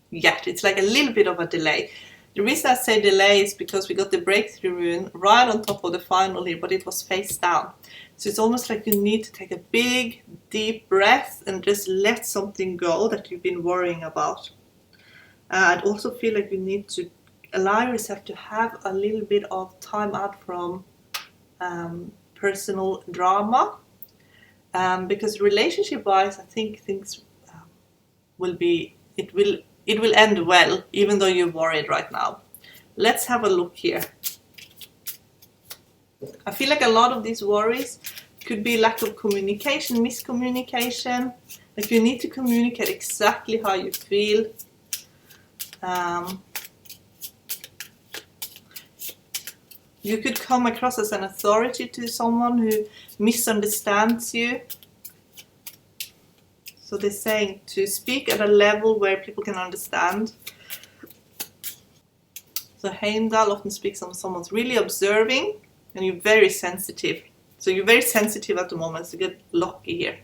yet. It's like a little bit of a delay. The reason I say delay is because we got the breakthrough rune right on top of the final here, but it was face down. So it's almost like you need to take a big, deep breath and just let something go that you've been worrying about. I'd also feel like you need to allow yourself to have a little bit of time out from personal drama. Because relationship-wise, I think things it will end well, even though you're worried right now. Let's have a look here. I feel like a lot of these worries could be lack of communication, miscommunication. Like you need to communicate exactly how you feel. You could come across as an authority to someone who misunderstands you. So they're saying to speak at a level where people can understand. So Heimdall often speaks on someone's really observing and you're very sensitive. So you're very sensitive at the moment, so get lucky here.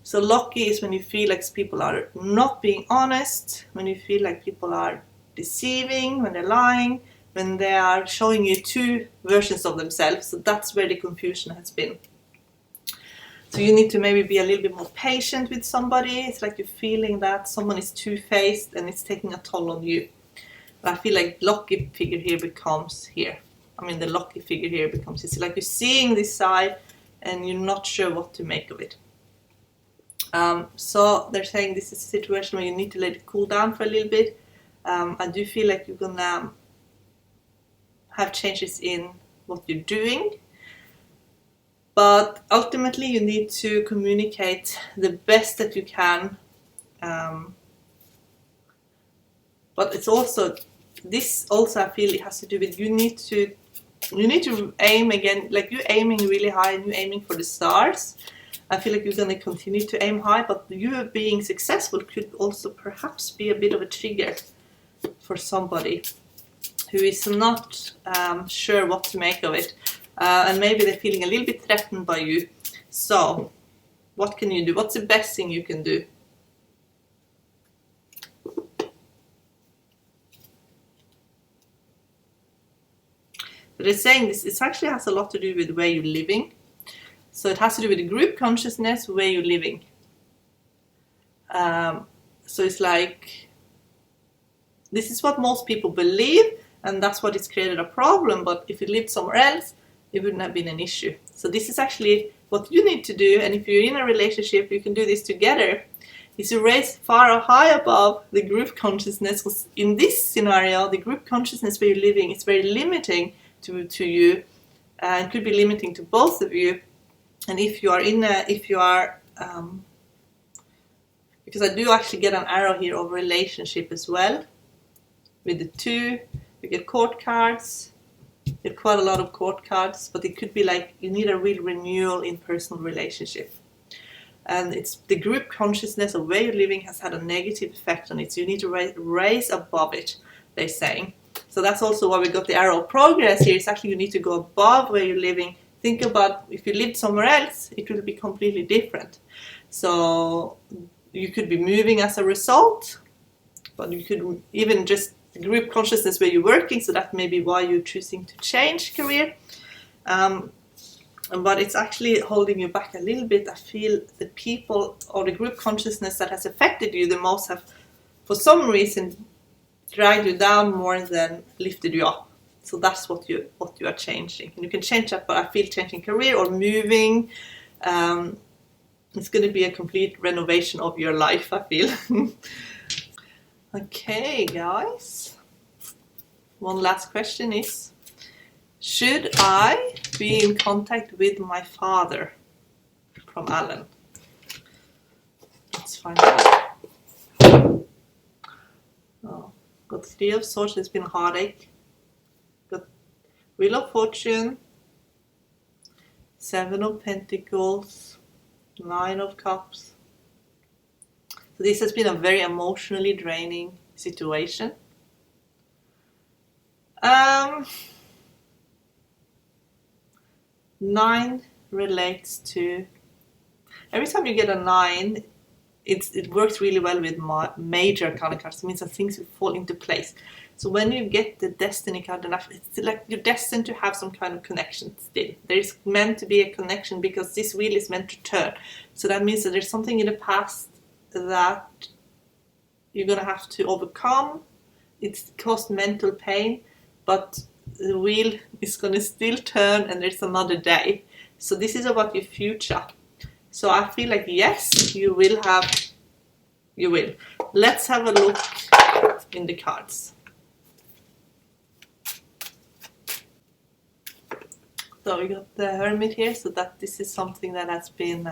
So lucky is when you feel like people are not being honest, when you feel like people are deceiving, when they're lying, when they are showing you two versions of themselves. So that's where the confusion has been. So you need to maybe be a little bit more patient with somebody. It's like you're feeling that someone is two-faced and it's taking a toll on you. But I feel like lucky figure here becomes here. The lucky figure here becomes it's like you're seeing this side and you're not sure what to make of it. So they're saying this is a situation where you need to let it cool down for a little bit. I do feel like you're gonna have changes in what you're doing. But ultimately you need to communicate the best that you can. But it's also, this also I feel it has to do with you need to aim again, like you're aiming really high and you're aiming for the stars. I feel like you're going to continue to aim high, but you being successful could also perhaps be a bit of a trigger for somebody who is not sure what to make of it. And maybe they're feeling a little bit threatened by you. So, what can you do? What's the best thing you can do? But they're saying this, it actually has a lot to do with where you're living. So it has to do with the group consciousness, where you're living. So it's like, this is what most people believe, and that's what it's created a problem. But if you lived somewhere else, it wouldn't have been an issue. So this is actually what you need to do, and if you're in a relationship, you can do this together, is to raise far high above the group consciousness. Because in this scenario, the group consciousness where you're living is very limiting to you, and could be limiting to both of you. And if you are because I do actually get an arrow here of relationship as well, with the 2, you get court cards. You get quite a lot of court cards, but it could be like you need a real renewal in personal relationship. And it's the group consciousness of where you're living has had a negative effect on it. So you need to raise above it, they're saying. So that's also why we got the arrow of progress here. It's actually you need to go above where you're living. Think about if you lived somewhere else, it will be completely different. So you could be moving as a result, but you could even just group consciousness where you're working, so that may be why you're choosing to change career. But it's actually holding you back a little bit. I feel the people or the group consciousness that has affected you the most have, for some reason, dragged you down more than lifted you up. So that's what you are changing. And you can change that, but I feel changing career or moving. It's going to be a complete renovation of your life, I feel. Okay, guys. One last question is, should I be in contact with my father? From Allan. Let's find out. Oh, got 3 of Swords, it's been a heartache. Got Wheel of Fortune, 7 of Pentacles, 9 of Cups. So this has been a very emotionally draining situation. 9 relates to Every time you get a 9, it works really well with major kind of cards. It means that things will fall into place. So when you get the destiny card, it's like you're destined to have some kind of connection still. There's meant to be a connection because this wheel is meant to turn. So that means that there's something in the past that you're going to have to overcome. It's caused mental pain, but the wheel is going to still turn and there's another day. So this is about your future. So I feel like, yes, you will. Let's have a look in the cards. So we got the Hermit here, so that this is something that has been...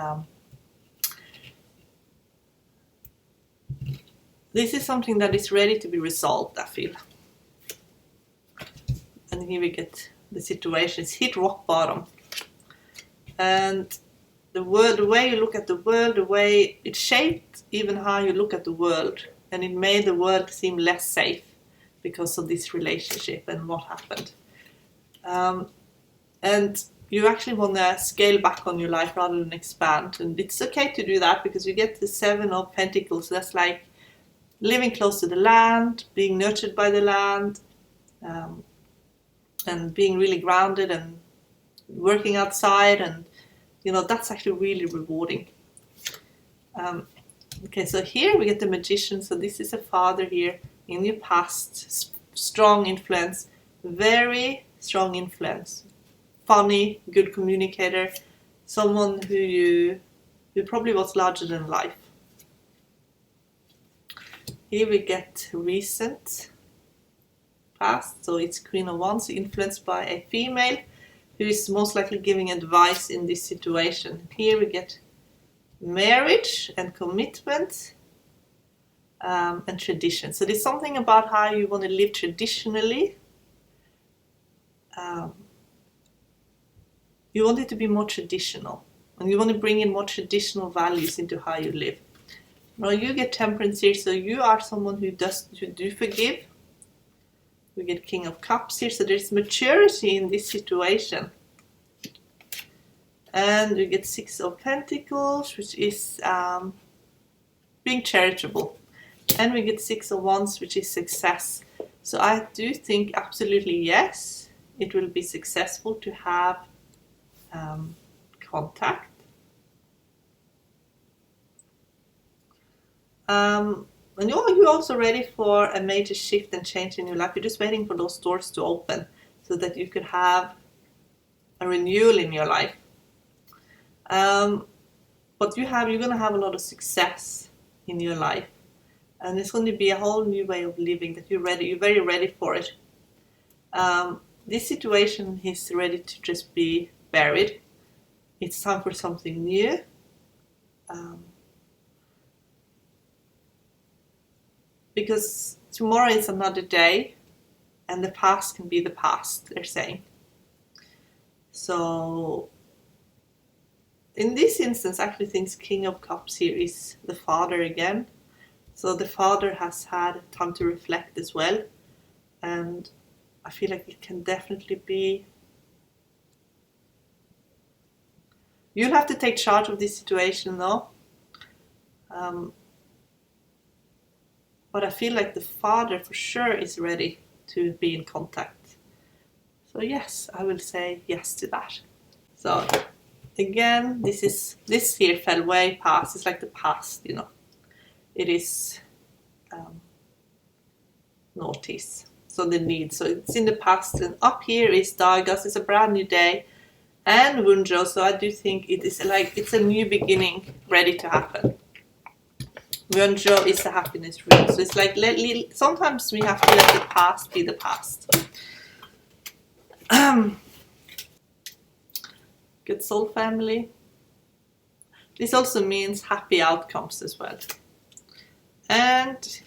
this is something that is ready to be resolved, I feel. And here we get the situation. It's hit rock bottom. And the way you look at the world, the way it shaped even how you look at the world. And it made the world seem less safe because of this relationship and what happened. And you actually want to scale back on your life rather than expand. And it's okay to do that because you get the 7 of Pentacles. That's like living close to the land, being nurtured by the land, and being really grounded and working outside. And, you know, that's actually really rewarding. Okay, so here we get the Magician. So this is a father here in your past. Strong influence, very strong influence. Funny, good communicator, someone who probably was larger than life. Here we get recent past, so it's Queen of Wands, influenced by a female who is most likely giving advice in this situation. Here we get marriage and commitment and tradition. So there's something about how you want to live traditionally. You want it to be more traditional, and you want to bring in more traditional values into how you live. Now you get Temperance here, so you are someone who do forgive. We get King of Cups here, so there's maturity in this situation. And we get 6 of Pentacles, which is being charitable. And we get 6 of Wands, which is success. So I do think absolutely yes, it will be successful to have contact. And you're also ready for a major shift and change in your life. You're just waiting for those doors to open so that you could have a renewal in your life. But you're going to have a lot of success in your life, and it's going to be a whole new way of living that you're very ready for it. This situation is ready to just be buried. It's time for something new. Because tomorrow is another day, and the past can be the past, they're saying. So in this instance, I actually think King of Cups here is the father again. So the father has had time to reflect as well. And I feel like it can definitely be... You'll have to take charge of this situation though. But I feel like the father for sure is ready to be in contact. So yes, I will say yes to that. So again, this here fell way past. It's like the past, you know. It is notice. So the need. So it's in the past. And up here is Dargas. It's a brand new day. And Wunjo. So I do think it is like it's a new beginning ready to happen. Wunjo is the happiness room. So it's like sometimes we have to let the past be the past. Good soul family. This also means happy outcomes as well. And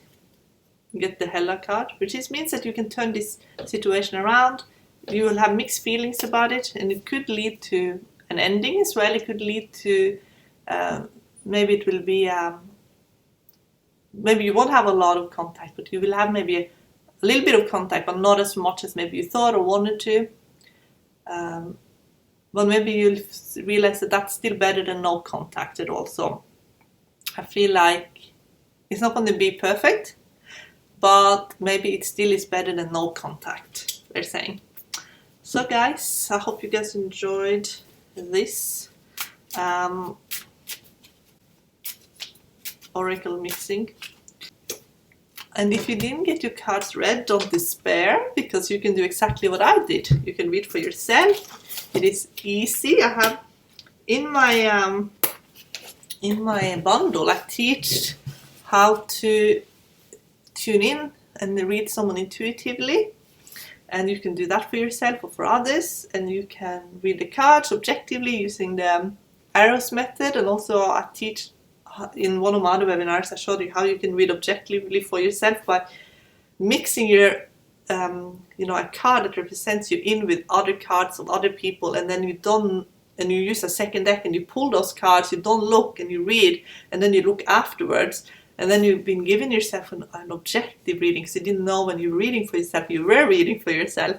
you get the Hella card, which means that you can turn this situation around. You will have mixed feelings about it, and it could lead to an ending as well. It could lead to maybe it will be maybe you won't have a lot of contact, but you will have maybe a little bit of contact, but not as much as maybe you thought or wanted to. but maybe you'll realize that that's still better than no contact at all. So I feel like it's not going to be perfect, but maybe it still is better than no contact, they're saying. So guys, I hope you guys enjoyed this oracle mixing. And if you didn't get your cards read, don't despair, because you can do exactly what I did. You can read for yourself. It is easy. I have in my bundle, I teach how to tune in and read someone intuitively. And you can do that for yourself or for others. And you can read the cards objectively using the arrows method. And also I teach in one of my other webinars, I showed you how you can read objectively for yourself by mixing your, a card that represents you in with other cards of other people, and then you use a second deck and you pull those cards. You don't look and you read, and then you look afterwards, and then you've been giving yourself an objective reading, because you didn't know when you were reading for yourself, you were reading for yourself.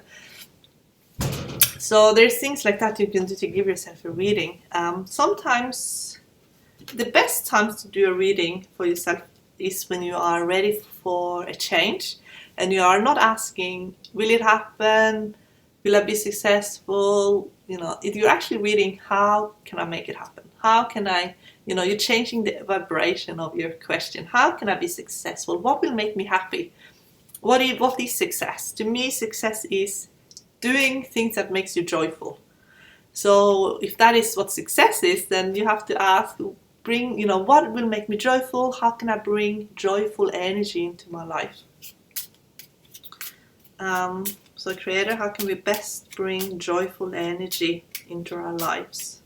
So there's things like that you can do to give yourself a reading. Sometimes the best times to do a reading for yourself is when you are ready for a change and you are not asking, will it happen? Will I be successful? If you're actually reading, how can I make it happen? How can I, you're changing the vibration of your question. How can I be successful? What will make me happy? What is success? To me, success is doing things that makes you joyful. So if that is what success is, then you have to ask, what will make me joyful? How can I bring joyful energy into my life? So Creator, how can we best bring joyful energy into our lives?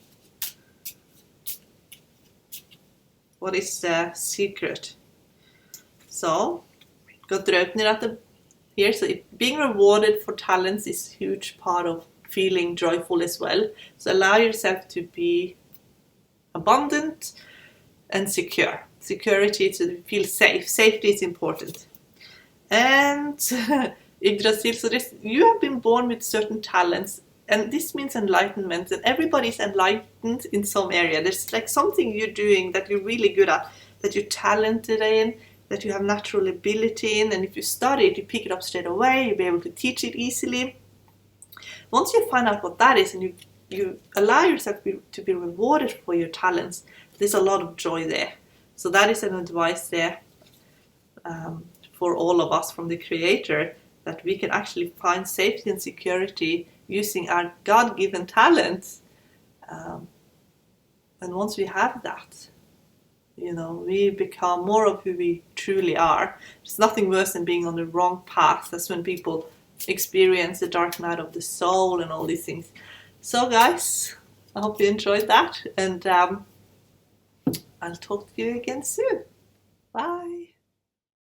What is the secret? So, got Draupnir here. So being rewarded for talents is a huge part of feeling joyful as well. So allow yourself to be abundant and secure. Security, to feel safe. Safety is important. And Yggdrasil, so you have been born with certain talents, and this means enlightenment, and everybody's enlightened in some area. There's like something you're doing that you're really good at, that you're talented in, that you have natural ability in, and if you study it, you pick it up straight away, you'll be able to teach it easily. Once you find out what that is, and you allow yourself to be rewarded for your talents, there's a lot of joy there. So that is an advice there for all of us from the Creator, that we can actually find safety and security using our God-given talents. And once we have that, we become more of who we truly are. There's nothing worse than being on the wrong path. That's when people experience the dark night of the soul and all these things. So guys, I hope you enjoyed that, and I'll talk to you again soon. Bye.